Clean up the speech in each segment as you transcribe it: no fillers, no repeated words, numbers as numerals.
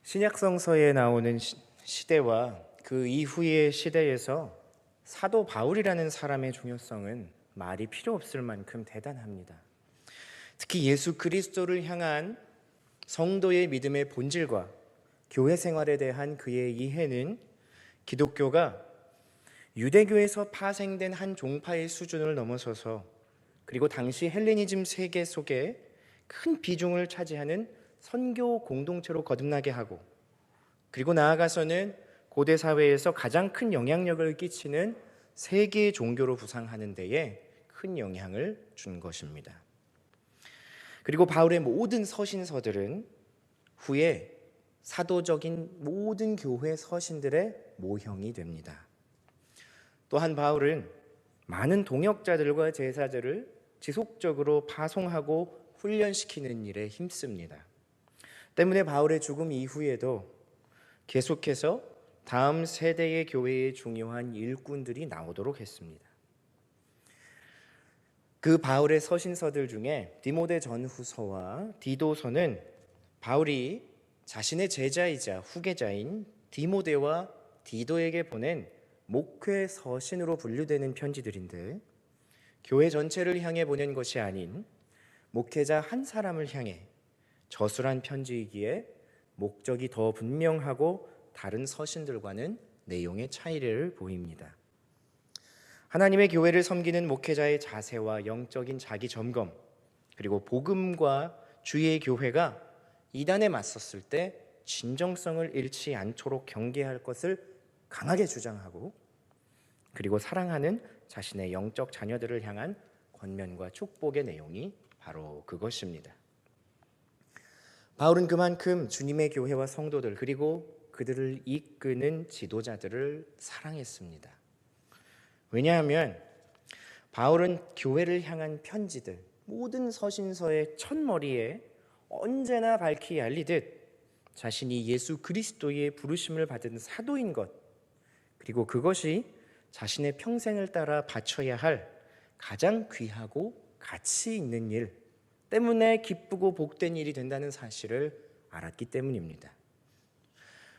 신약성서에 나오는 시대와 그 이후의 시대에서 사도 바울이라는 사람의 중요성은 말이 필요 없을 만큼 대단합니다. 특히 예수 그리스도를 향한 성도의 믿음의 본질과 교회 생활에 대한 그의 이해는 기독교가 유대교에서 파생된 한 종파의 수준을 넘어서서 그리고 당시 헬레니즘 세계 속에 큰 비중을 차지하는 선교 공동체로 거듭나게 하고, 그리고 나아가서는 고대 사회에서 가장 큰 영향력을 끼치는 세계 종교로 부상하는 데에 큰 영향을 준 것입니다. 그리고 바울의 모든 서신서들은 후에 사도적인 모든 교회 서신들의 모형이 됩니다. 또한 바울은 많은 동역자들과 제사들을 지속적으로 파송하고 훈련시키는 일에 힘씁니다. 때문에 바울의 죽음 이후에도 계속해서 다음 세대의 교회에 중요한 일꾼들이 나오도록 했습니다. 그 바울의 서신서들 중에 디모데 전후서와 디도서는 바울이 자신의 제자이자 후계자인 디모데와 디도에게 보낸 목회 서신으로 분류되는 편지들인데, 교회 전체를 향해 보낸 것이 아닌 목회자 한 사람을 향해 저술한 편지이기에 목적이 더 분명하고 다른 서신들과는 내용의 차이를 보입니다. 하나님의 교회를 섬기는 목회자의 자세와 영적인 자기 점검, 그리고 복음과 주의 교회가 이단에 맞섰을 때 진정성을 잃지 않도록 경계할 것을 강하게 주장하고, 그리고 사랑하는 자신의 영적 자녀들을 향한 권면과 축복의 내용이 바로 그것입니다. 바울은 그만큼 주님의 교회와 성도들, 그리고 그들을 이끄는 지도자들을 사랑했습니다. 왜냐하면 바울은 교회를 향한 편지들, 모든 서신서의 첫머리에 언제나 밝히 알리듯 자신이 예수 그리스도의 부르심을 받은 사도인 것, 그리고 그것이 자신의 평생을 따라 바쳐야 할 가장 귀하고 가치 있는 일 때문에 기쁘고 복된 일이 된다는 사실을 알았기 때문입니다.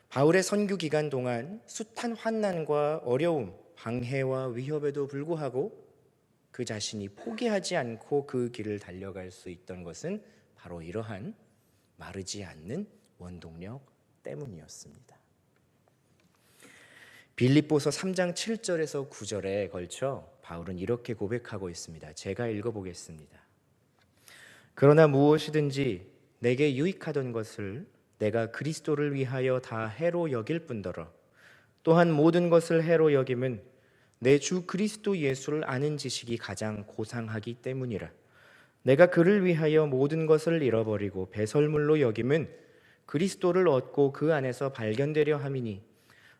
바울의 선교 기간 동안 숱한 환난과 어려움, 방해와 위협에도 불구하고 그 자신이 포기하지 않고 그 길을 달려갈 수 있던 것은 바로 이러한 마르지 않는 원동력 때문이었습니다. 빌립보서 3장 7절에서 9절에 걸쳐 바울은 이렇게 고백하고 있습니다. 제가 읽어보겠습니다. 그러나 무엇이든지 내게 유익하던 것을 내가 그리스도를 위하여 다 해로 여길 뿐더러 또한 모든 것을 해로 여김은 내 주 그리스도 예수를 아는 지식이 가장 고상하기 때문이라. 내가 그를 위하여 모든 것을 잃어버리고 배설물로 여김은 그리스도를 얻고 그 안에서 발견되려 함이니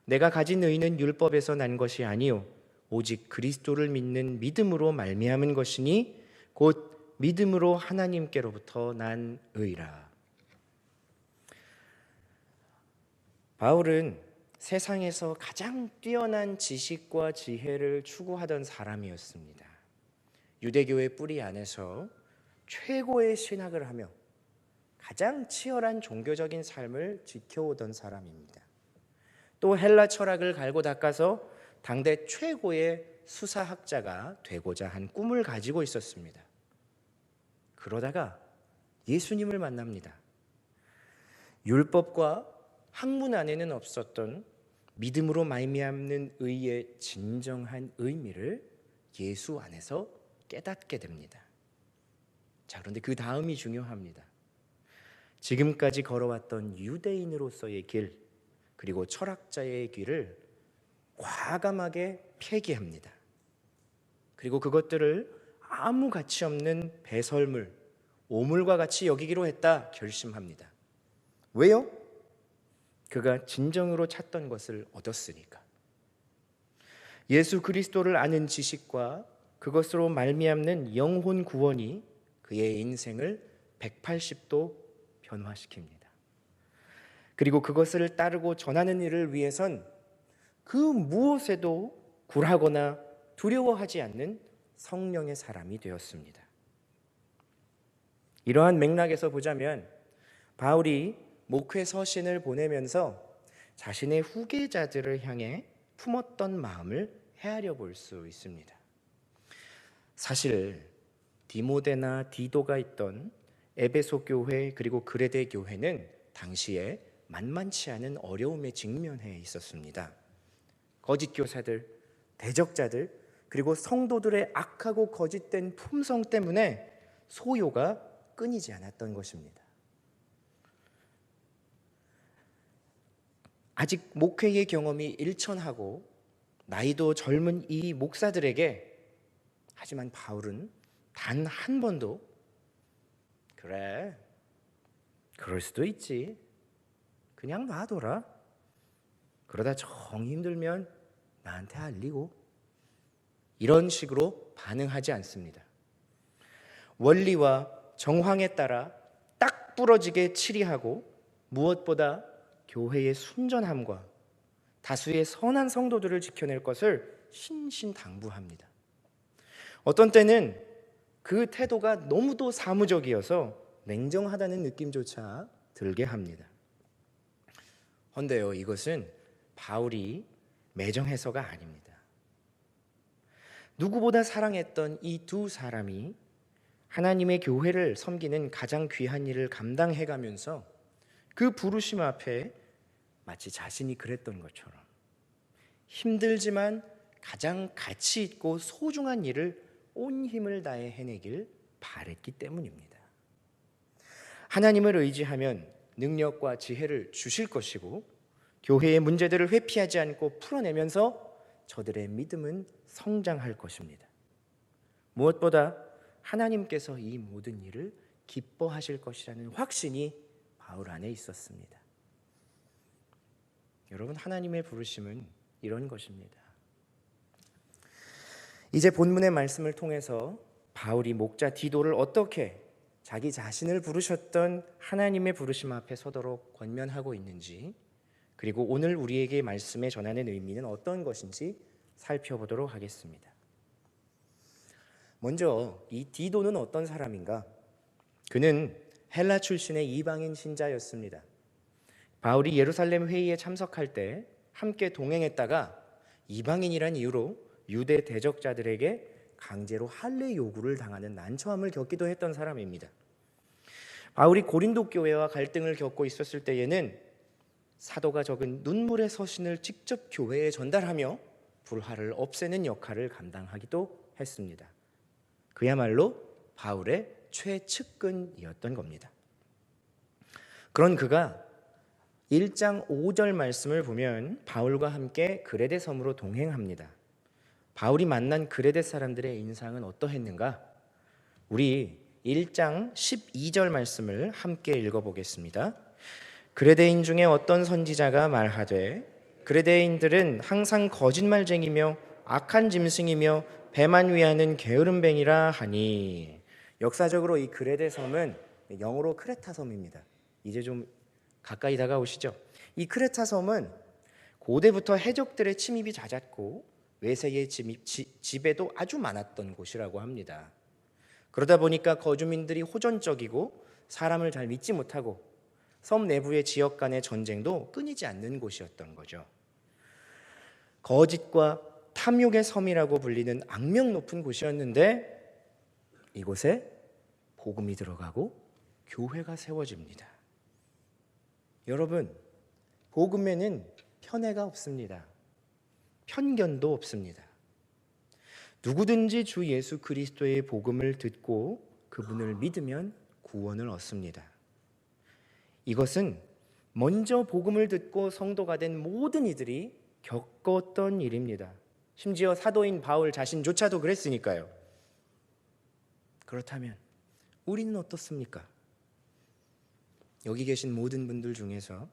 내가 가진 의는 율법에서 난 것이 아니요 오직 그리스도를 믿는 믿음으로 말미암은 것이니 곧 믿음으로 하나님께로부터 난 의라. 바울은 세상에서 가장 뛰어난 지식과 지혜를 추구하던 사람이었습니다. 유대교의 뿌리 안에서 최고의 신학을 하며 가장 치열한 종교적인 삶을 지켜오던 사람입니다. 또 헬라 철학을 갈고 닦아서 당대 최고의 수사학자가 되고자 한 꿈을 가지고 있었습니다. 그러다가 예수님을 만납니다. 율법과 학문 안에는 없었던 믿음으로 말미암는 의의 진정한 의미를 예수 안에서 깨닫게 됩니다. 자, 그런데 그 다음이 중요합니다. 지금까지 걸어왔던 유대인으로서의 길, 그리고 철학자의 길을 과감하게 폐기합니다. 그리고 그것들을 아무 가치 없는 배설물, 오물과 같이 여기기로 했다 결심합니다. 왜요? 그가 진정으로 찾던 것을 얻었으니까. 예수 그리스도를 아는 지식과 그것으로 말미암는 영혼 구원이 그의 인생을 180도 변화시킵니다. 그리고 그것을 따르고 전하는 일을 위해선 그 무엇에도 굴하거나 두려워하지 않는 성령의 사람이 되었습니다. 이러한 맥락에서 보자면 바울이 목회 서신을 보내면서 자신의 후계자들을 향해 품었던 마음을 헤아려 볼 수 있습니다. 사실 디모데나 디도가 있던 에베소 교회 그리고 그레데 교회는 당시에 만만치 않은 어려움에 직면해 있었습니다. 거짓 교사들, 대적자들, 그리고 성도들의 악하고 거짓된 품성 때문에 소요가 끊이지 않았던 것입니다. 아직 목회의 경험이 일천하고 나이도 젊은 이 목사들에게, 하지만 바울은 단 한 번도 그래, 그럴 수도 있지, 그냥 놔둬라, 그러다 정 힘들면 나한테 알리고, 이런 식으로 반응하지 않습니다. 원리와 정황에 따라 딱 부러지게 치리하고, 무엇보다 교회의 순전함과 다수의 선한 성도들을 지켜낼 것을 신신당부합니다. 어떤 때는 그 태도가 너무도 사무적이어서 냉정하다는 느낌조차 들게 합니다. 헌데요, 이것은 바울이 매정해서가 아닙니다. 누구보다 사랑했던 이 두 사람이 하나님의 교회를 섬기는 가장 귀한 일을 감당해가면서 그 부르심 앞에 마치 자신이 그랬던 것처럼 힘들지만 가장 가치 있고 소중한 일을 온 힘을 다해 해내길 바랬기 때문입니다. 하나님을 의지하면 능력과 지혜를 주실 것이고, 교회의 문제들을 회피하지 않고 풀어내면서 저들의 믿음은 성장할 것입니다. 무엇보다 하나님께서 이 모든 일을 기뻐하실 것이라는 확신이 바울 안에 있었습니다. 여러분, 하나님의 부르심은 이런 것입니다. 이제 본문의 말씀을 통해서 바울이 목자 디도를 어떻게 자기 자신을 부르셨던 하나님의 부르심 앞에 서도록 권면하고 있는지, 그리고 오늘 우리에게 말씀에 전하는 의미는 어떤 것인지 살펴보도록 하겠습니다. 먼저 이 디도는 어떤 사람인가? 그는 헬라 출신의 이방인 신자였습니다. 바울이 예루살렘 회의에 참석할 때 함께 동행했다가 이방인이란 이유로 유대 대적자들에게 강제로 할례 요구를 당하는 난처함을 겪기도 했던 사람입니다. 바울이 고린도 교회와 갈등을 겪고 있었을 때에는 사도가 적은 눈물의 서신을 직접 교회에 전달하며 불화를 없애는 역할을 감당하기도 했습니다. 그야말로 바울의 최측근이었던 겁니다. 그런 그가 1장 5절 말씀을 보면 바울과 함께 그레데 섬으로 동행합니다. 바울이 만난 그레데 사람들의 인상은 어떠했는가? 우리 1장 12절 말씀을 함께 읽어보겠습니다. 그레데인 중에 어떤 선지자가 말하되 그레데인들은 항상 거짓말쟁이며 악한 짐승이며 배만 위하는 게으름뱅이라 하니. 역사적으로 이 그레데 섬은 영어로 크레타 섬입니다. 이제 좀 가까이 다가오시죠? 이 크레타 섬은 고대부터 해적들의 침입이 잦았고 외세의 지배도 아주 많았던 곳이라고 합니다. 그러다 보니까 거주민들이 호전적이고 사람을 잘 믿지 못하고 섬 내부의 지역 간의 전쟁도 끊이지 않는 곳이었던 거죠. 거짓과 탐욕의 섬이라고 불리는 악명 높은 곳이었는데 이곳에 복음이 들어가고 교회가 세워집니다. 여러분, 복음에는 편애가 없습니다. 편견도 없습니다. 누구든지 주 예수 그리스도의 복음을 듣고 그분을 믿으면 구원을 얻습니다. 이것은 먼저 복음을 듣고 성도가 된 모든 이들이 겪었던 일입니다. 심지어 사도인 바울 자신조차도 그랬으니까요. 그렇다면 우리는 어떻습니까? 여기 계신 모든 분들 중에서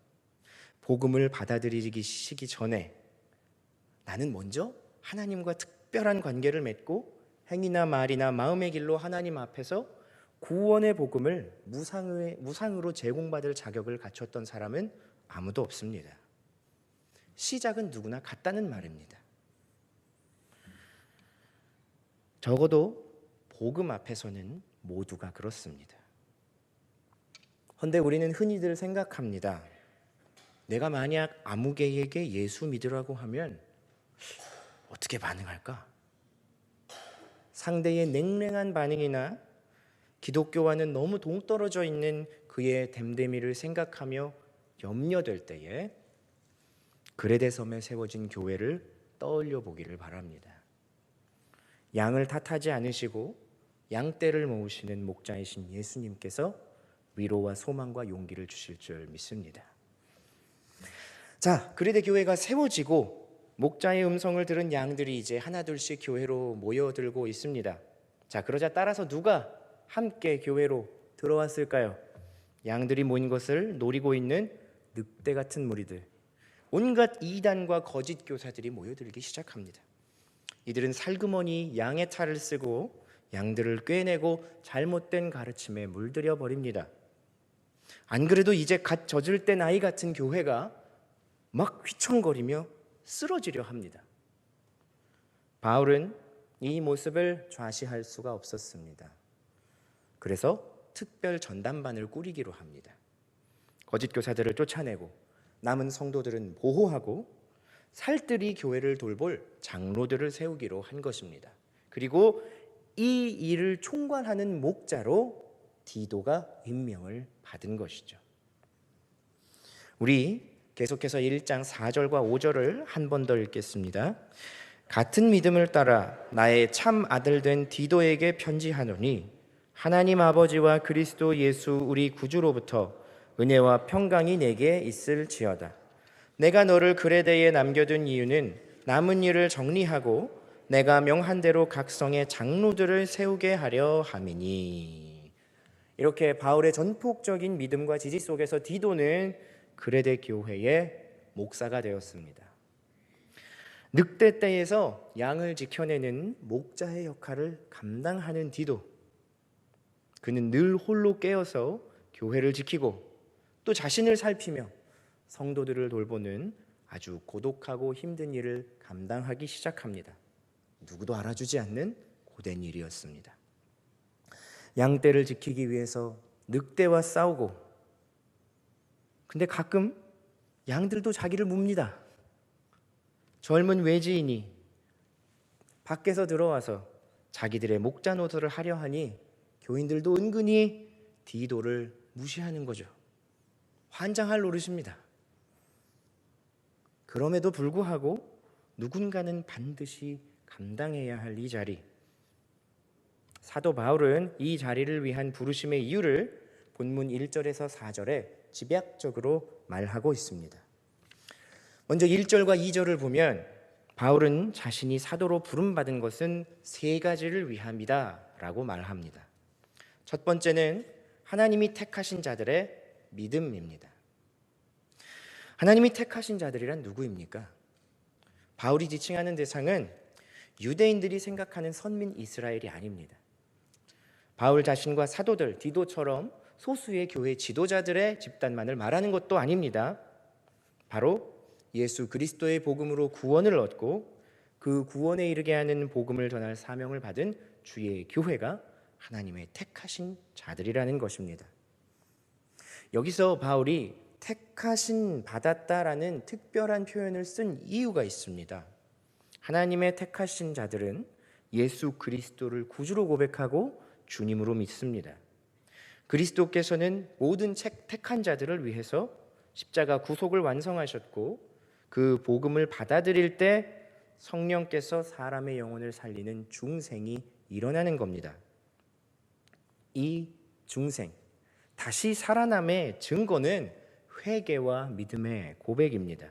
복음을 받아들이기 전에 나는 먼저 하나님과 특별한 관계를 맺고 행위나 말이나 마음의 길로 하나님 앞에서 구원의 복음을 무상으로 제공받을 자격을 갖췄던 사람은 아무도 없습니다. 시작은 누구나 같다는 말입니다. 적어도 복음 앞에서는 모두가 그렇습니다. 그런데 우리는 흔히들 생각합니다. 내가 만약 아무개에게 예수 믿으라고 하면 어떻게 반응할까? 상대의 냉랭한 반응이나 기독교와는 너무 동떨어져 있는 그의 됨됨이를 생각하며 염려될 때에 그레데섬에 세워진 교회를 떠올려 보기를 바랍니다. 양을 탓하지 않으시고 양떼를 모으시는 목자이신 예수님께서 위로와 소망과 용기를 주실 줄 믿습니다. 자, 그레데 교회가 세워지고 목자의 음성을 들은 양들이 이제 하나둘씩 교회로 모여들고 있습니다. 자, 그러자 따라서 누가 함께 교회로 들어왔을까요? 양들이 모인 것을 노리고 있는 늑대 같은 무리들, 온갖 이단과 거짓 교사들이 모여들기 시작합니다. 이들은 살그머니 양의 탈을 쓰고 양들을 꿰내고 잘못된 가르침에 물들여 버립니다. 안 그래도 이제 갓 젖을 때 나이 같은 교회가 막 휘청거리며 쓰러지려 합니다. 바울은 이 모습을 좌시할 수가 없었습니다. 그래서 특별 전담반을 꾸리기로 합니다. 거짓 교사들을 쫓아내고 남은 성도들은 보호하고 살뜰히 교회를 돌볼 장로들을 세우기로 한 것입니다. 그리고 이 일을 총괄하는 목자로 디도가 임명을 받은 것이죠. 우리 계속해서 1장 4절과 5절을 한 번 더 읽겠습니다. 같은 믿음을 따라 나의 참 아들 된 디도에게 편지하노니 하나님 아버지와 그리스도 예수 우리 구주로부터 은혜와 평강이 내게 있을지어다. 내가 너를 그레데에 남겨둔 이유는 남은 일을 정리하고 내가 명한 대로 각 성의 장로들을 세우게 하려 함이니. 이렇게 바울의 전폭적인 믿음과 지지 속에서 디도는 그레데 교회의 목사가 되었습니다. 늑대 떼에서 양을 지켜내는 목자의 역할을 감당하는 디도. 그는 늘 홀로 깨어서 교회를 지키고 또 자신을 살피며 성도들을 돌보는 아주 고독하고 힘든 일을 감당하기 시작합니다. 누구도 알아주지 않는 고된 일이었습니다. 양떼를 지키기 위해서 늑대와 싸우고, 근데 가끔 양들도 자기를 뭅니다. 젊은 외지인이 밖에서 들어와서 자기들의 목자 노릇을 하려 하니 교인들도 은근히 디도를 무시하는 거죠. 환장할 노릇입니다. 그럼에도 불구하고 누군가는 반드시 감당해야 할 이 자리. 사도 바울은 이 자리를 위한 부르심의 이유를 본문 1절에서 4절에 집약적으로 말하고 있습니다. 먼저 1절과 2절을 보면 바울은 자신이 사도로 부름받은 것은 세 가지를 위함이다 라고 말합니다. 첫 번째는 하나님이 택하신 자들의 믿음입니다. 하나님이 택하신 자들이란 누구입니까? 바울이 지칭하는 대상은 유대인들이 생각하는 선민 이스라엘이 아닙니다. 바울 자신과 사도들, 디도처럼 소수의 교회 지도자들의 집단만을 말하는 것도 아닙니다. 바로 예수 그리스도의 복음으로 구원을 얻고 그 구원에 이르게 하는 복음을 전할 사명을 받은 주의 교회가 하나님의 택하신 자들이라는 것입니다. 여기서 바울이 택하신 받았다라는 특별한 표현을 쓴 이유가 있습니다. 하나님의 택하신 자들은 예수 그리스도를 구주로 고백하고 주님으로 믿습니다. 그리스도께서는 모든 택한 자들을 위해서 십자가 구속을 완성하셨고 그 복음을 받아들일 때 성령께서 사람의 영혼을 살리는 중생이 일어나는 겁니다. 이 중생, 다시 살아남의 증거는 회개와 믿음의 고백입니다.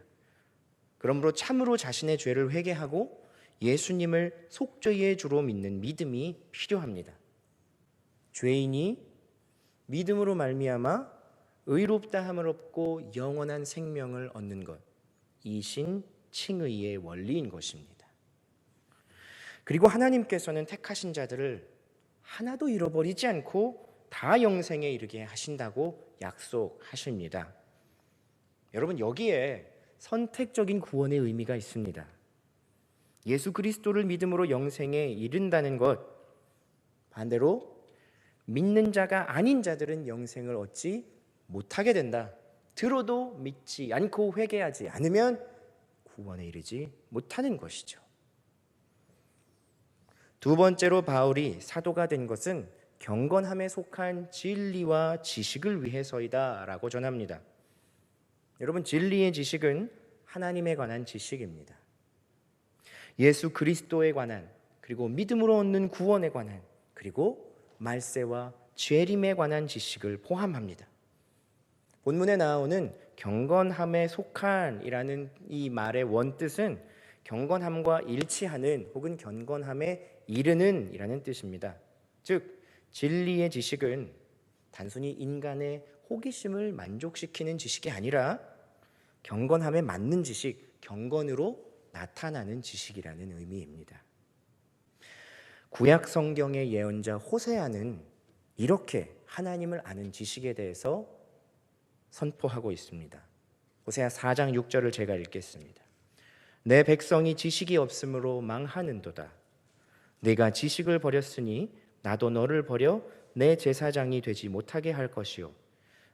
그러므로 참으로 자신의 죄를 회개하고 예수님을 속죄의 주로 믿는 믿음이 필요합니다. 죄인이 믿음으로 말미암아 의롭다 함을 얻고 영원한 생명을 얻는 것, 이신 칭의의 원리인 것입니다. 그리고 하나님께서는 택하신 자들을 하나도 잃어버리지 않고 다 영생에 이르게 하신다고 약속하십니다. 여러분, 여기에 선택적인 구원의 의미가 있습니다. 예수 그리스도를 믿음으로 영생에 이른다는 것, 반대로 믿는 자가 아닌 자들은 영생을 얻지 못하게 된다. 들어도 믿지 않고 회개하지 않으면 구원에 이르지 못하는 것이죠. 두 번째로 바울이 사도가 된 것은 경건함에 속한 진리와 지식을 위해서이다라고 전합니다. 여러분, 진리의 지식은 하나님에 관한 지식입니다. 예수 그리스도에 관한, 그리고 믿음으로 얻는 구원에 관한, 그리고 말세와 죄림에 관한 지식을 포함합니다. 본문에 나오는 경건함에 속한이라는 이 말의 원뜻은 경건함과 일치하는 혹은 경건함에 이르는 이라는 뜻입니다. 즉 진리의 지식은 단순히 인간의 호기심을 만족시키는 지식이 아니라 경건함에 맞는 지식, 경건으로 나타나는 지식이라는 의미입니다. 구약 성경의 예언자 호세아는 이렇게 하나님을 아는 지식에 대해서 선포하고 있습니다. 호세아 4장 6절을 제가 읽겠습니다. 내 백성이 지식이 없으므로 망하는도다. 내가 지식을 버렸으니 나도 너를 버려 내 제사장이 되지 못하게 할 것이요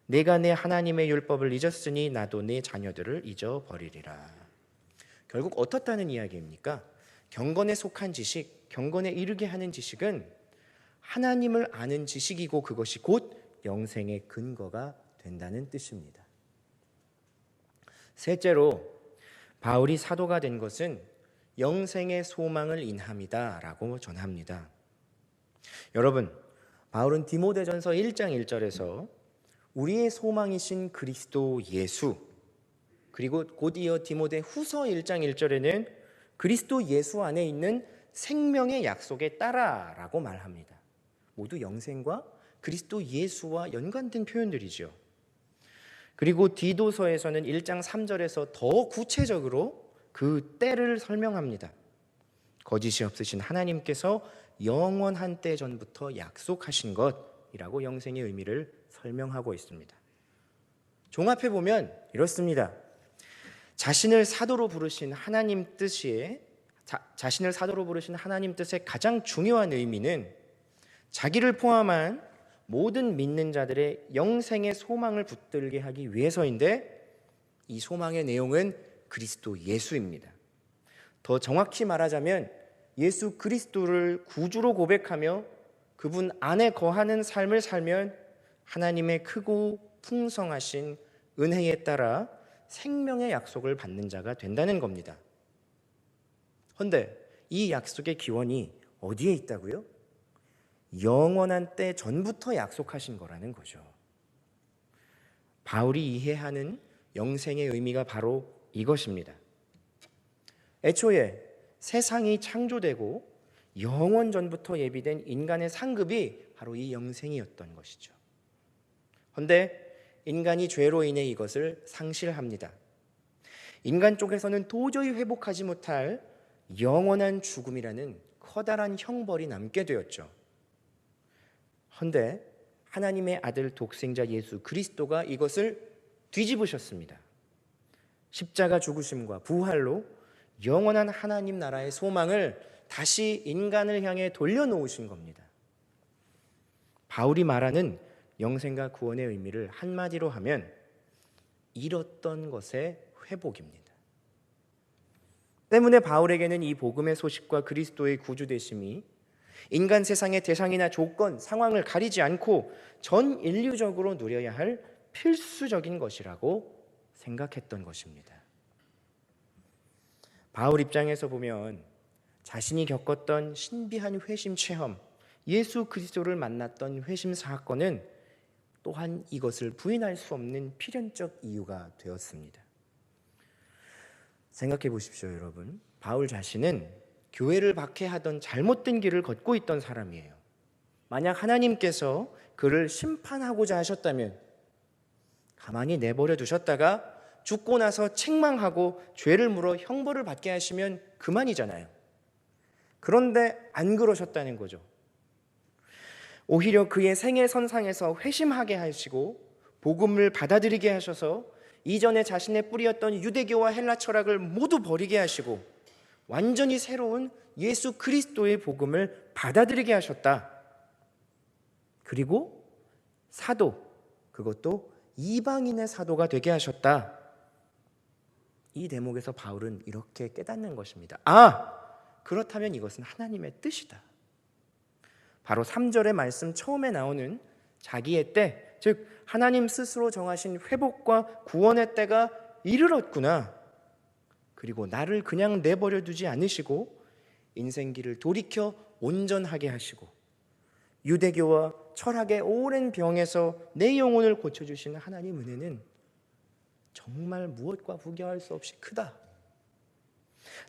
내가 내 하나님의 율법을 잊었으니 나도 내 자녀들을 잊어버리리라. 결국 어떻다는 이야기입니까? 경건에 속한 지식, 경건에 이르게 하는 지식은 하나님을 아는 지식이고 그것이 곧 영생의 근거가 된다는 뜻입니다. 셋째로 바울이 사도가 된 것은 영생의 소망을 인함이다 라고 전합니다. 여러분, 바울은 디모데전서 1장 1절에서 우리의 소망이신 그리스도 예수, 그리고 곧 이어 디모데 후서 1장 1절에는 그리스도 예수 안에 있는 생명의 약속에 따라 라고 말합니다. 모두 영생과 그리스도 예수와 연관된 표현들이죠. 그리고 디도서에서는 1장 3절에서 더 구체적으로 그 때를 설명합니다. 거짓이 없으신 하나님께서 영원한 때 전부터 약속하신 것이라고 영생의 의미를 설명하고 있습니다. 종합해 보면 이렇습니다. 자신을 사도로 부르신 하나님 뜻의 가장 중요한 의미는 자기를 포함한 모든 믿는 자들의 영생의 소망을 붙들게 하기 위해서인데, 이 소망의 내용은 그리스도 예수입니다. 더 정확히 말하자면 예수 그리스도를 구주로 고백하며 그분 안에 거하는 삶을 살면 하나님의 크고 풍성하신 은혜에 따라 생명의 약속을 받는 자가 된다는 겁니다. 그런데 이 약속의 기원이 어디에 있다고요? 영원한 때 전부터 약속하신 거라는 거죠. 바울이 이해하는 영생의 의미가 바로 이것입니다. 애초에 세상이 창조되고 영원 전부터 예비된 인간의 상급이 바로 이 영생이었던 것이죠. 그런데 인간이 죄로 인해 이것을 상실합니다. 인간 쪽에서는 도저히 회복하지 못할 영원한 죽음이라는 커다란 형벌이 남게 되었죠. 그런데 하나님의 아들 독생자 예수 그리스도가 이것을 뒤집으셨습니다. 십자가 죽으심과 부활로 영원한 하나님 나라의 소망을 다시 인간을 향해 돌려놓으신 겁니다. 바울이 말하는 영생과 구원의 의미를 한마디로 하면 잃었던 것의 회복입니다. 때문에 바울에게는 이 복음의 소식과 그리스도의 구주되심이 인간 세상의 대상이나 조건, 상황을 가리지 않고 전 인류적으로 누려야 할 필수적인 것이라고 생각했던 것입니다. 바울 입장에서 보면 자신이 겪었던 신비한 회심 체험, 예수 그리스도를 만났던 회심 사건은 또한 이것을 부인할 수 없는 필연적 이유가 되었습니다. 생각해 보십시오, 여러분. 바울 자신은 교회를 박해하던 잘못된 길을 걷고 있던 사람이에요. 만약 하나님께서 그를 심판하고자 하셨다면 가만히 내버려 두셨다가 죽고 나서 책망하고 죄를 물어 형벌을 받게 하시면 그만이잖아요. 그런데 안 그러셨다는 거죠. 오히려 그의 생애 선상에서 회심하게 하시고 복음을 받아들이게 하셔서 이전에 자신의 뿌리였던 유대교와 헬라 철학을 모두 버리게 하시고 완전히 새로운 예수 그리스도의 복음을 받아들이게 하셨다. 그리고 사도, 그것도 이방인의 사도가 되게 하셨다. 이 대목에서 바울은 이렇게 깨닫는 것입니다. 그렇다면 이것은 하나님의 뜻이다. 바로 3절의 말씀 처음에 나오는 자기의 때, 즉 하나님 스스로 정하신 회복과 구원의 때가 이르렀구나. 그리고 나를 그냥 내버려 두지 않으시고 인생길을 돌이켜 온전하게 하시고 유대교와 철학의 오랜 병에서 내 영혼을 고쳐주시는 하나님 은혜는 정말 무엇과 비교할 수 없이 크다.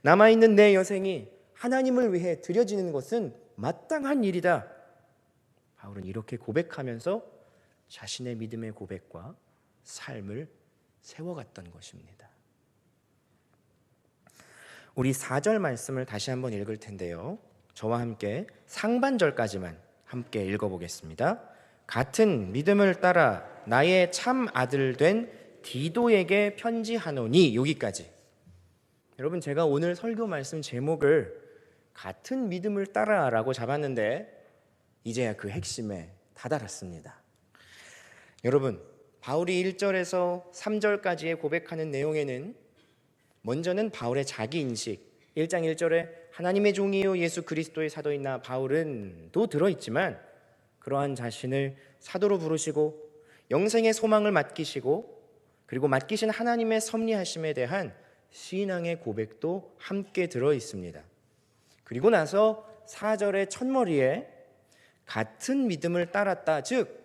남아있는 내 여생이 하나님을 위해 드려지는 것은 마땅한 일이다. 바울은 이렇게 고백하면서 자신의 믿음의 고백과 삶을 세워갔던 것입니다. 우리 4절 말씀을 다시 한번 읽을 텐데요. 저와 함께 상반절까지만 함께 읽어보겠습니다. 같은 믿음을 따라 나의 참 아들 된 디도에게 편지하노니, 여기까지. 여러분, 제가 오늘 설교 말씀 제목을 같은 믿음을 따라라고 잡았는데 이제야 그 핵심에 다다랐습니다. 여러분, 바울이 1절에서 3절까지의 고백하는 내용에는 먼저는 바울의 자기인식, 1장 1절에 하나님의 종이요 예수 그리스도의 사도인 나 바울은 도 들어있지만 그러한 자신을 사도로 부르시고 영생의 소망을 맡기시고 그리고 맡기신 하나님의 섭리하심에 대한 신앙의 고백도 함께 들어있습니다. 그리고 나서 4절의 첫머리에 같은 믿음을 따랐다, 즉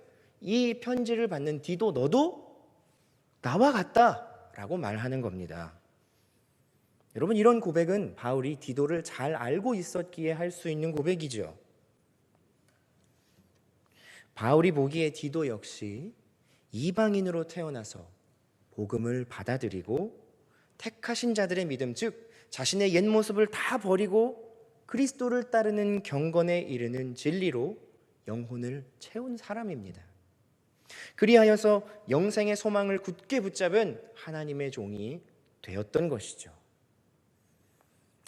이 편지를 받는 디도 너도 나와 같다라고 말하는 겁니다. 여러분, 이런 고백은 바울이 디도를 잘 알고 있었기에 할 수 있는 고백이죠. 바울이 보기에 디도 역시 이방인으로 태어나서 복음을 받아들이고 택하신 자들의 믿음, 즉 자신의 옛 모습을 다 버리고 그리스도를 따르는 경건에 이르는 진리로 영혼을 채운 사람입니다. 그리하여서 영생의 소망을 굳게 붙잡은 하나님의 종이 되었던 것이죠.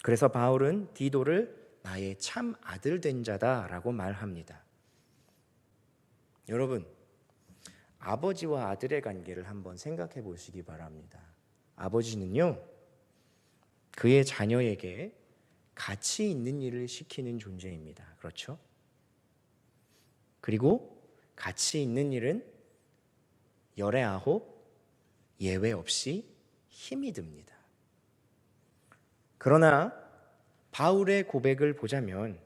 그래서 바울은 디도를 나의 참 아들 된 자다라고 말합니다. 여러분, 아버지와 아들의 관계를 한번 생각해 보시기 바랍니다. 아버지는요, 그의 자녀에게 가치 있는 일을 시키는 존재입니다. 그렇죠? 그리고 가치 있는 일은 열의 아홉 예외 없이 힘이 듭니다. 그러나 바울의 고백을 보자면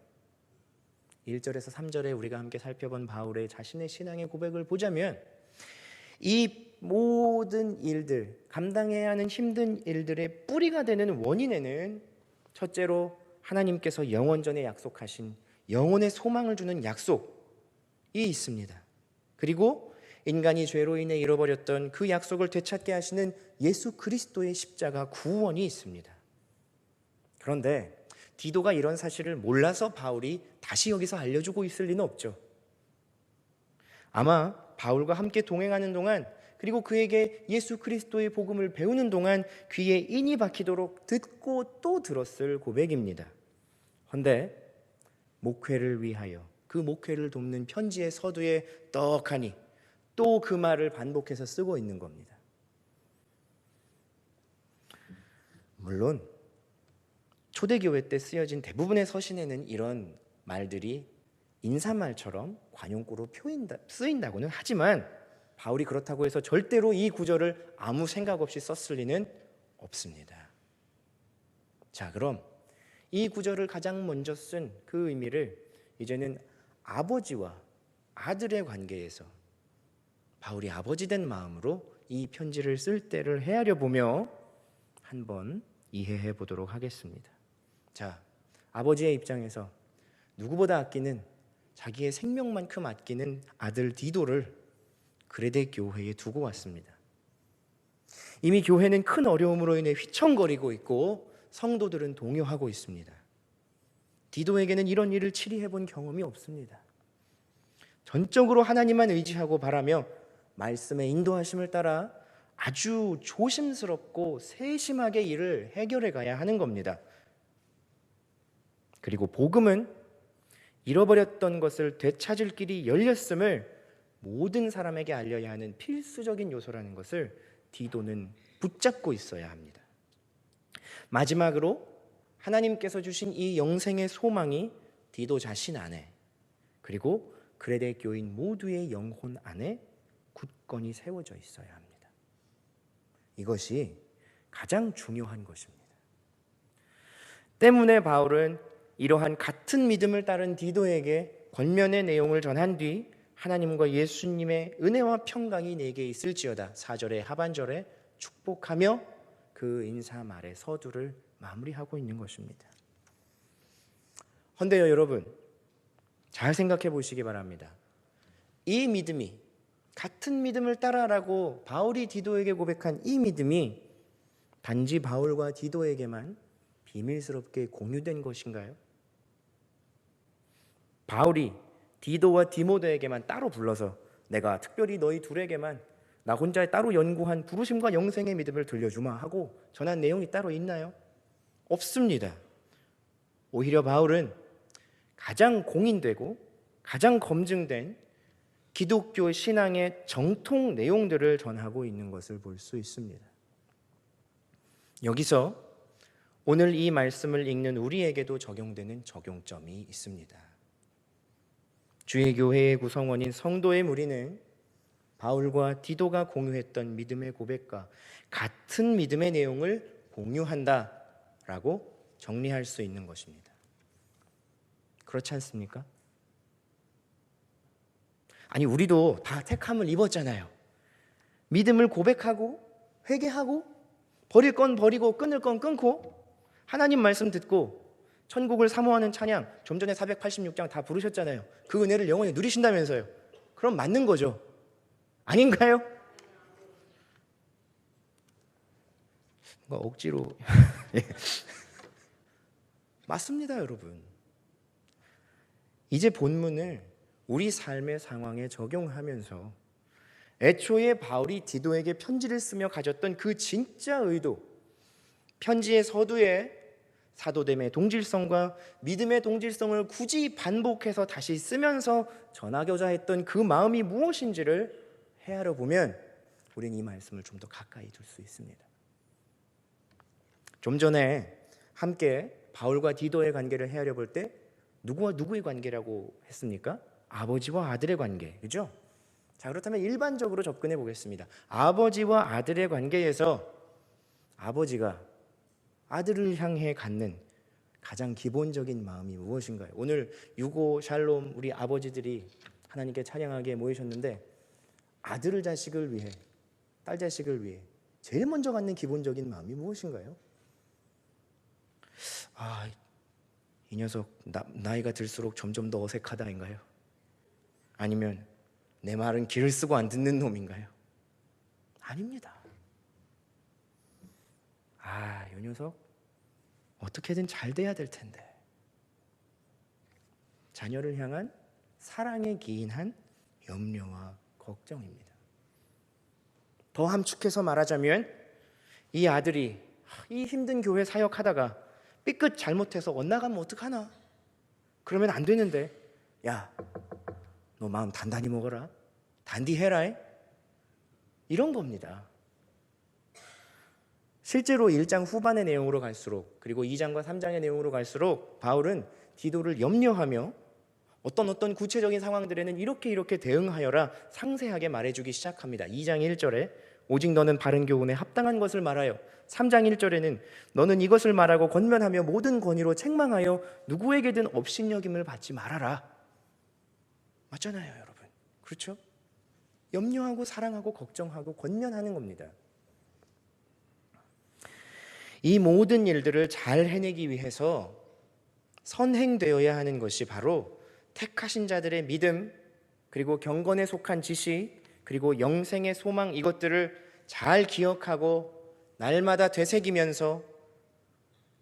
1절에서 3절에 우리가 함께 살펴본 바울의 자신의 신앙의 고백을 보자면 이 모든 일들, 감당해야 하는 힘든 일들의 뿌리가 되는 원인에는 첫째로 하나님께서 영원전에 약속하신 영혼의 소망을 주는 약속이 있습니다. 그리고 인간이 죄로 인해 잃어버렸던 그 약속을 되찾게 하시는 예수 그리스도의 십자가 구원이 있습니다. 그런데 디도가 이런 사실을 몰라서 바울이 다시 여기서 알려주고 있을 리는 없죠. 아마 바울과 함께 동행하는 동안 그리고 그에게 예수 그리스도의 복음을 배우는 동안 귀에 인이 박히도록 듣고 또 들었을 고백입니다. 헌데 목회를 위하여 그 목회를 돕는 편지의 서두에 떡하니 또 그 말을 반복해서 쓰고 있는 겁니다. 물론 초대교회 때 쓰여진 대부분의 서신에는 이런 말들이 인사말처럼 관용구로 쓰인다고는 하지만 바울이 그렇다고 해서 절대로 이 구절을 아무 생각 없이 썼을 리는 없습니다. 자, 그럼 이 구절을 가장 먼저 쓴 그 의미를 이제는 아버지와 아들의 관계에서 바울이 아버지 된 마음으로 이 편지를 쓸 때를 헤아려 보며 한번 이해해 보도록 하겠습니다. 자, 아버지의 입장에서 누구보다 아끼는, 자기의 생명만큼 아끼는 아들 디도를 그레데 교회에 두고 왔습니다. 이미 교회는 큰 어려움으로 인해 휘청거리고 있고 성도들은 동요하고 있습니다. 디도에게는 이런 일을 치리해 본 경험이 없습니다. 전적으로 하나님만 의지하고 바라며 말씀의 인도하심을 따라 아주 조심스럽고 세심하게 일을 해결해 가야 하는 겁니다. 그리고 복음은 잃어버렸던 것을 되찾을 길이 열렸음을 모든 사람에게 알려야 하는 필수적인 요소라는 것을 디도는 붙잡고 있어야 합니다. 마지막으로 하나님께서 주신 이 영생의 소망이 디도 자신 안에, 그리고 그레데 교인 모두의 영혼 안에 굳건히 세워져 있어야 합니다. 이것이 가장 중요한 것입니다. 때문에 바울은 이러한 같은 믿음을 따른 디도에게 권면의 내용을 전한 뒤 하나님과 예수님의 은혜와 평강이 내게 있을지어다 4절의 하반절에 축복하며 그 인사 말의 서두를 마무리하고 있는 것입니다. 헌데요, 여러분, 잘 생각해 보시기 바랍니다. 이 믿음이, 같은 믿음을 따라라고 바울이 디도에게 고백한 이 믿음이 단지 바울과 디도에게만 비밀스럽게 공유된 것인가요? 바울이 디도와 디모데에게만 따로 불러서 내가 특별히 너희 둘에게만 나 혼자 따로 연구한 부르심과 영생의 믿음을 들려주마 하고 전한 내용이 따로 있나요? 없습니다. 오히려 바울은 가장 공인되고 가장 검증된 기독교 신앙의 정통 내용들을 전하고 있는 것을 볼 수 있습니다. 여기서 오늘 이 말씀을 읽는 우리에게도 적용되는 적용점이 있습니다. 주의 교회의 구성원인 성도의 무리는 바울과 디도가 공유했던 믿음의 고백과 같은 믿음의 내용을 공유한다라고 정리할 수 있는 것입니다. 그렇지 않습니까? 아니, 우리도 다 택함을 입었잖아요. 믿음을 고백하고 회개하고 버릴 건 버리고 끊을 건 끊고 하나님 말씀 듣고 천국을 사모하는 찬양 좀 전에 486장 다 부르셨잖아요. 그 은혜를 영원히 누리신다면서요. 그럼 맞는 거죠. 아닌가요? 억지로 맞습니다, 여러분. 이제 본문을 우리 삶의 상황에 적용하면서 애초에 바울이 디도에게 편지를 쓰며 가졌던 그 진짜 의도, 편지의 서두에 사도됨의 동질성과 믿음의 동질성을 굳이 반복해서 다시 쓰면서 전하고자 했던 그 마음이 무엇인지를 헤아려 보면 우리는 이 말씀을 좀 더 가까이 둘 수 있습니다. 좀 전에 함께 바울과 디도의 관계를 헤아려 볼 때 누구와 누구의 관계라고 했습니까? 아버지와 아들의 관계, 그죠? 자, 그렇다면 일반적으로 접근해 보겠습니다. 아버지와 아들의 관계에서 아버지가 아들을 향해 갖는 가장 기본적인 마음이 무엇인가요? 오늘 유고 샬롬 우리 아버지들이 하나님께 찬양하게 모이셨는데 아들 자식을 위해, 딸 자식을 위해 제일 먼저 갖는 기본적인 마음이 무엇인가요? 이 녀석 나이가 들수록 점점 더 어색하다인가요? 아니면 내 말은 귀를 쓰고 안 듣는 놈인가요? 아닙니다. 이 녀석 어떻게든 잘 돼야 될 텐데. 자녀를 향한 사랑에 기인한 염려와 걱정입니다. 더 함축해서 말하자면 이 아들이 이 힘든 교회 사역하다가 삐끗 잘못해서 엇나가면 어떡하나? 그러면 안 되는데, 야, 너 마음 단단히 먹어라, 단디해라, 이런 겁니다. 실제로 1장 후반의 내용으로 갈수록, 그리고 2장과 3장의 내용으로 갈수록 바울은 디도를 염려하며 어떤 구체적인 상황들에는 이렇게 대응하여라 상세하게 말해주기 시작합니다. 2장 1절에 오직 너는 바른 교훈에 합당한 것을 말하여, 3장 1절에는 너는 이것을 말하고 권면하며 모든 권위로 책망하여 누구에게든 업신여김을 받지 말아라. 맞잖아요, 여러분. 그렇죠? 염려하고 사랑하고 걱정하고 권면하는 겁니다. 이 모든 일들을 잘 해내기 위해서 선행되어야 하는 것이 바로 택하신 자들의 믿음, 그리고 경건에 속한 지식, 그리고 영생의 소망, 이것들을 잘 기억하고 날마다 되새기면서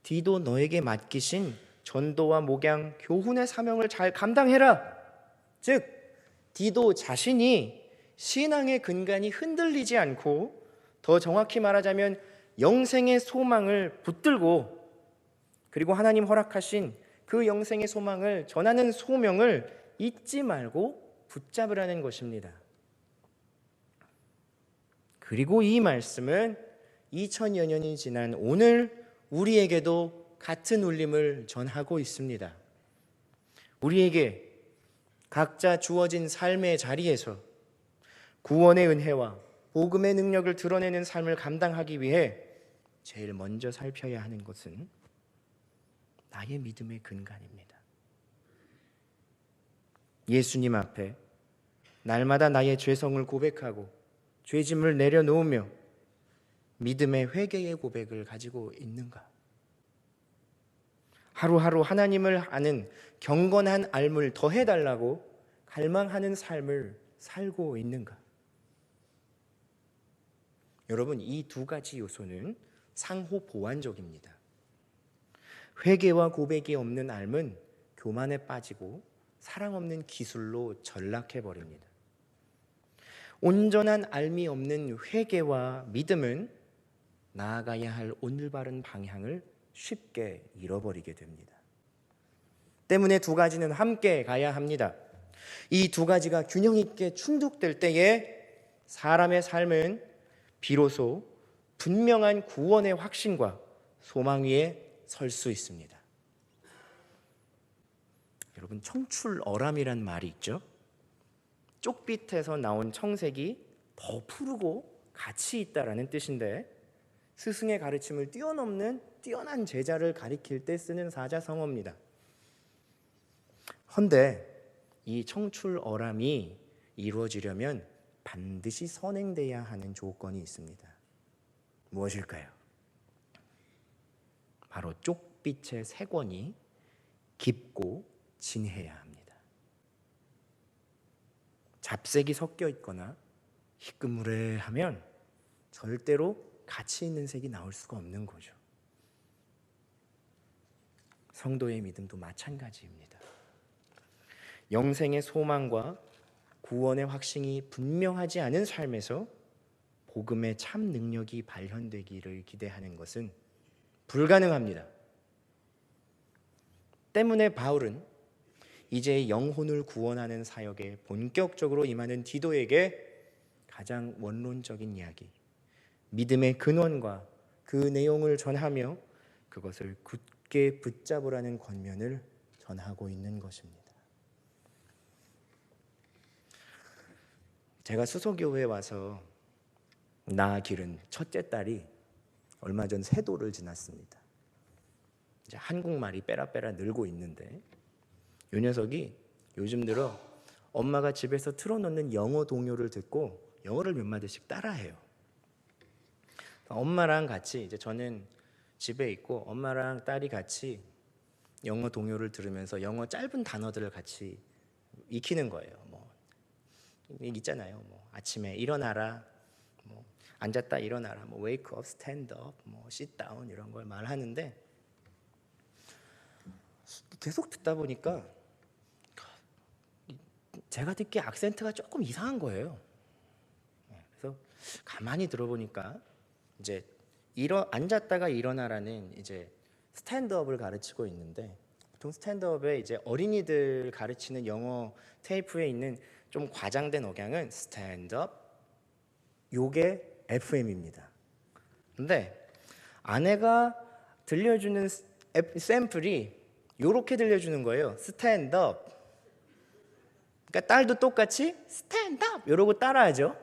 디도 너에게 맡기신 전도와 목양, 교훈의 사명을 잘 감당해라. 즉 디도 자신이 신앙의 근간이 흔들리지 않고, 더 정확히 말하자면 영생의 소망을 붙들고, 그리고 하나님 허락하신 그 영생의 소망을 전하는 소명을 잊지 말고 붙잡으라는 것입니다. 그리고 이 말씀은 2000여 년이 지난 오늘 우리에게도 같은 울림을 전하고 있습니다. 우리에게 각자 주어진 삶의 자리에서 구원의 은혜와 복음의 능력을 드러내는 삶을 감당하기 위해 제일 먼저 살펴야 하는 것은 나의 믿음의 근간입니다. 예수님 앞에 날마다 나의 죄성을 고백하고 죄짐을 내려놓으며 믿음의 회개의 고백을 가지고 있는가? 하루하루 하나님을 아는 경건한 알물 더해달라고 갈망하는 삶을 살고 있는가? 여러분, 이 두 가지 요소는 상호 보완적입니다. 회개와 고백이 없는 삶은 교만에 빠지고 사랑 없는 기술로 전락해버립니다. 온전한 알미 없는 회개와 믿음은 나아가야 할 오늘 바른 방향을 쉽게 잃어버리게 됩니다. 때문에 두 가지는 함께 가야 합니다. 이 두 가지가 균형 있게 충족될 때에 사람의 삶은 비로소 분명한 구원의 확신과 소망 위에 설 수 있습니다. 여러분, 청출어람이란 말이 있죠. 쪽빛에서 나온 청색이 더 푸르고 가치 있다라는 뜻인데, 스승의 가르침을 뛰어넘는 뛰어난 제자를 가리킬 때 쓰는 사자성어입니다. 헌데 이 청출어람이 이루어지려면 반드시 선행돼야 하는 조건이 있습니다. 무엇일까요? 바로 쪽빛의 색원이 깊고 진해야 합니다. 잡색이 섞여 있거나 희끄무레하면 절대로 가치 있는 색이 나올 수가 없는 거죠. 성도의 믿음도 마찬가지입니다. 영생의 소망과 구원의 확신이 분명하지 않은 삶에서 복음의 참 능력이 발현되기를 기대하는 것은 불가능합니다. 때문에 바울은 이제 영혼을 구원하는 사역에 본격적으로 임하는 디도에게 가장 원론적인 이야기, 믿음의 근원과 그 내용을 전하며 그것을 굳게 붙잡으라는 권면을 전하고 있는 것입니다. 제가 수서교회에 와서 낳아 기른 첫째 딸이 얼마 전 세도를 지났습니다. 이제 한국말이 빼라빼라 늘고 있는데, 이 녀석이 요즘 들어 엄마가 집에서 틀어놓는 영어 동요를 듣고 영어를 몇 마디씩 따라해요. 엄마랑 같이, 이제 저는 집에 있고 엄마랑 딸이 같이 영어 동요를 들으면서 영어 짧은 단어들을 같이 익히는 거예요. 뭐 있잖아요. 뭐 아침에 일어나라, 뭐 앉았다 일어나라, 뭐 wake up, stand up, 뭐 sit down 이런 걸 말하는데, 계속 듣다 보니까 제가 듣기에 악센트가 조금 이상한 거예요. 그래서 가만히 들어보니까 이제 앉았다가 일어나라는 이제 스탠드업을 가르치고 있는데, 보통 스탠드업에 이제 어린이들 가르치는 영어 테이프에 있는 좀 과장된 억양은 스탠드업, 요게 FM입니다. 근데 아내가 들려주는 샘플이 요렇게 들려주는 거예요. 스탠드업. 그러니까 딸도 똑같이 스탠드업 이러고 따라하죠.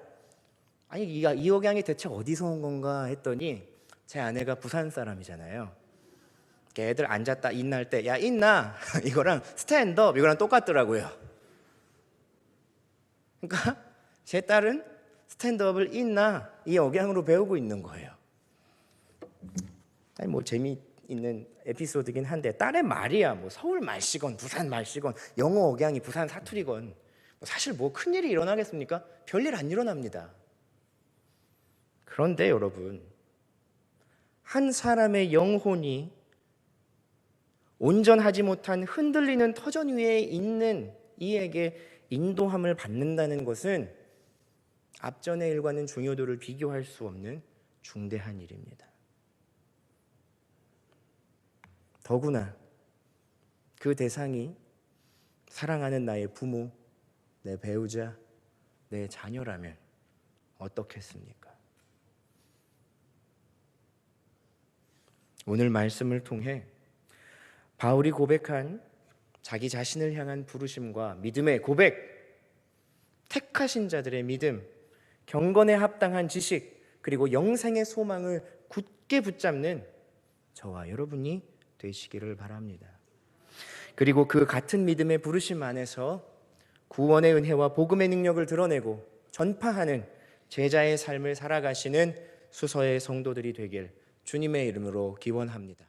아니 이 억양이 대체 어디서 온 건가 했더니, 제 아내가 부산 사람이잖아요. 애들 앉았다 인날 때 야 인나 이거랑 스탠드업 이거랑 똑같더라고요. 그러니까 제 딸은 스탠드업을 인나 이 억양으로 배우고 있는 거예요. 아니 뭐 재미있는 에피소드긴 한데, 딸의 말이야 뭐 서울 말씨건 부산 말씨건 영어 억양이 부산 사투리건 사실 뭐 큰일이 일어나겠습니까? 별일 안 일어납니다. 그런데 여러분, 한 사람의 영혼이 온전하지 못한 흔들리는 터전 위에 있는 이에게 인도함을 받는다는 것은 앞전의 일과는 중요도를 비교할 수 없는 중대한 일입니다. 더구나 그 대상이 사랑하는 나의 부모, 내 배우자, 내 자녀라면 어떻겠습니까? 오늘 말씀을 통해 바울이 고백한 자기 자신을 향한 부르심과 믿음의 고백, 택하신 자들의 믿음, 경건에 합당한 지식, 그리고 영생의 소망을 굳게 붙잡는 저와 여러분이 되시기를 바랍니다. 그리고 그 같은 믿음의 부르심 안에서 구원의 은혜와 복음의 능력을 드러내고 전파하는 제자의 삶을 살아가시는 수서의 성도들이 되길 주님의 이름으로 기원합니다.